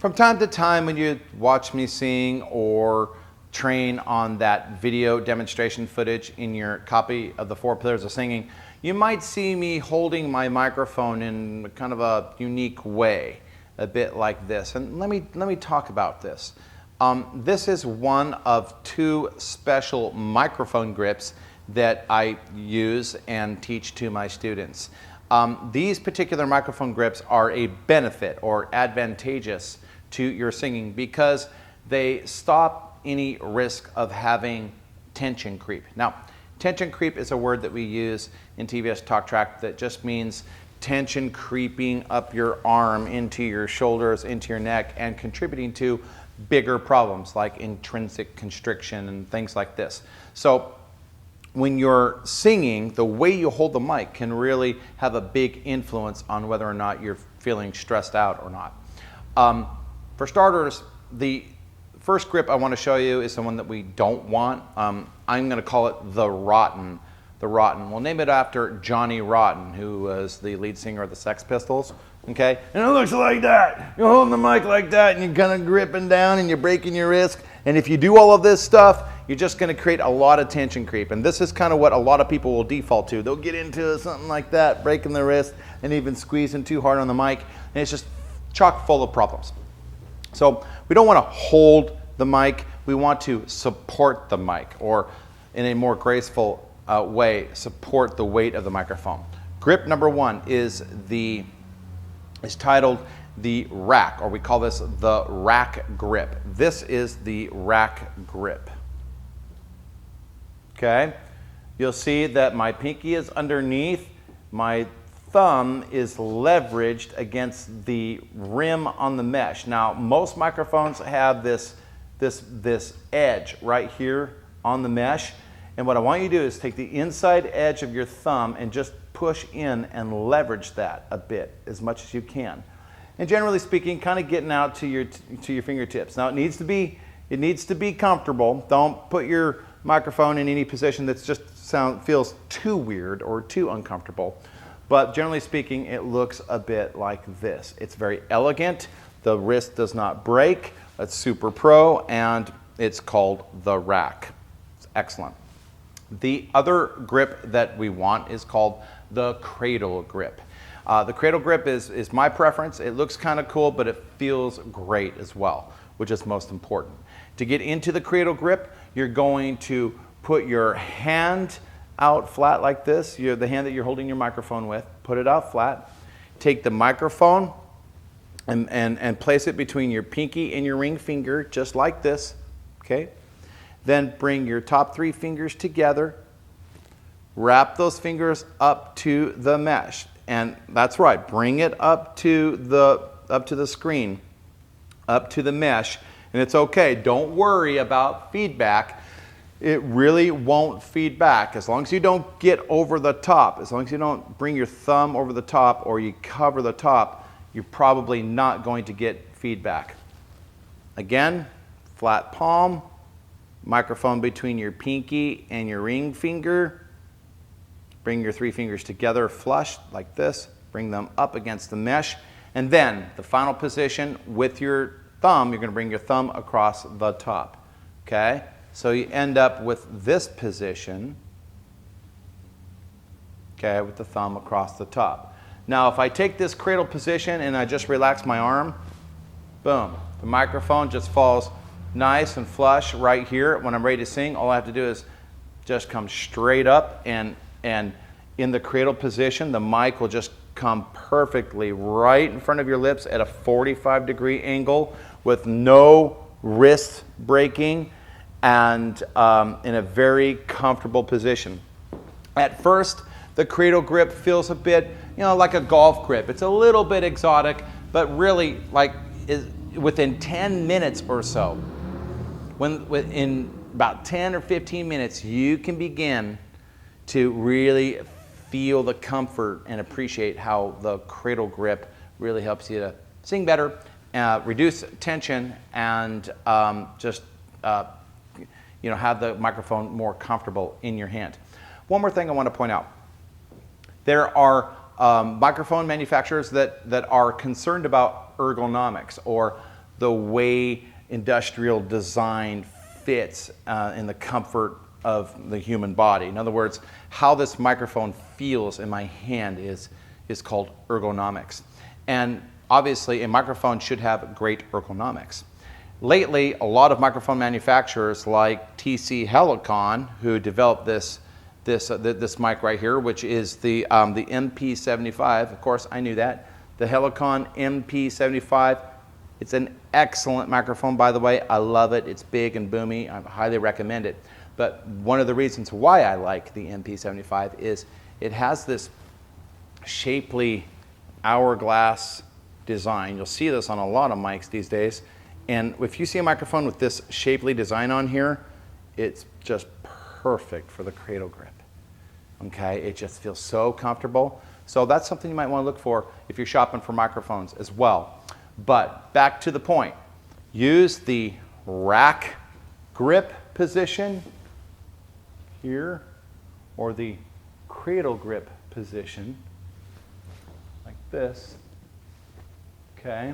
From time to time when you watch me sing or train on that video demonstration footage in your copy of the 4 Pillars of Singing, you might see me holding my microphone in kind of a unique way, a bit like this. And let me talk about this. This is one of 2 special microphone grips that I use and teach to my students. These particular microphone grips are a benefit or advantageous to your singing because they stop any risk of having tension creep. Now, tension creep is a word that we use in TVS talk track that just means tension creeping up your arm into your shoulders, into your neck, and contributing to bigger problems like intrinsic constriction and things like this. So when you're singing, the way you hold the mic can really have a big influence on whether or not you're feeling stressed out or not. For starters, the first grip I want to show you is the one that we don't want. I'm going to call it the Rotten. The Rotten. We'll name it after Johnny Rotten, who was the lead singer of the Sex Pistols. Okay? And it looks like that. You're holding the mic like that, and you're kind of gripping down, and you're breaking your wrist. And if you do all of this stuff, you're just going to create a lot of tension creep. And this is kind of what a lot of people will default to. They'll get into something like that, breaking the wrist, and even squeezing too hard on the mic. And it's just chock full of problems. So we don't want to hold the mic. We want to support the mic, or in a more graceful way, support the weight of the microphone. Grip number 1 is titled the rack, or we call this the rack grip. This is the rack grip. Okay, you'll see that my pinky is underneath, my thumb is leveraged against the rim on the mesh. Now, most microphones have this edge right here on the mesh, and what I want you to do is take the inside edge of your thumb and just push in and leverage that a bit, as much as you can. And generally speaking, kind of getting out to your fingertips. Now, it needs to be comfortable. Don't put your microphone in any position that just feels too weird or too uncomfortable. But generally speaking, it looks a bit like this. It's very elegant. The wrist does not break. It's super pro, and it's called the rack. It's excellent. The other grip that we want is called the cradle grip. The cradle grip is my preference. It looks kind of cool, but it feels great as well, which is most important. To get into the cradle grip, you're going to put your hand out flat like this, the hand that you're holding your microphone with, put it out flat. Take the microphone and place it between your pinky and your ring finger, just like this, okay? Then bring your top 3 fingers together, wrap those fingers up to the mesh. And that's right, bring it up to the screen, up to the mesh, and it's okay. Don't worry about feedback. It really won't feed back as long as you don't get over the top. As long as you don't bring your thumb over the top or you cover the top, you're probably not going to get feedback. Again, flat palm, microphone between your pinky and your ring finger. Bring your 3 fingers together flush like this. Bring them up against the mesh. And then the final position with your thumb, you're going to bring your thumb across the top. Okay? So you end up with this position, okay, with the thumb across the top. Now, if I take this cradle position and I just relax my arm, boom, the microphone just falls nice and flush right here. When I'm ready to sing, all I have to do is just come straight up, and in the cradle position, the mic will just come perfectly right in front of your lips at a 45-degree angle with no wrist breaking, and in a very comfortable position. At first, the cradle grip feels a bit, like a golf grip. It's a little bit exotic, but really, within 10 minutes or so, in about 10 or 15 minutes, you can begin to really feel the comfort and appreciate how the cradle grip really helps you to sing better, reduce tension, and have the microphone more comfortable in your hand. One more thing I want to point out. There are microphone manufacturers that are concerned about ergonomics, or the way industrial design fits in the comfort of the human body. In other words, how this microphone feels in my hand is called ergonomics. And obviously, a microphone should have great ergonomics. Lately, a lot of microphone manufacturers like TC Helicon, who developed this mic right here, which is the MP75. Of course, I knew that. The Helicon MP75. It's an excellent microphone, by the way. I love it. It's big and boomy. I highly recommend it. But one of the reasons why I like the MP75 is it has this shapely hourglass design. You'll see this on a lot of mics these days. And if you see a microphone with this shapely design on here, it's just perfect for the cradle grip. Okay, it just feels so comfortable. So that's something you might want to look for if you're shopping for microphones as well. But back to the point, use the rack grip position here or the cradle grip position like this, okay,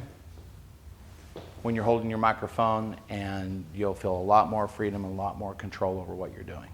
when you're holding your microphone, and you'll feel a lot more freedom and a lot more control over what you're doing.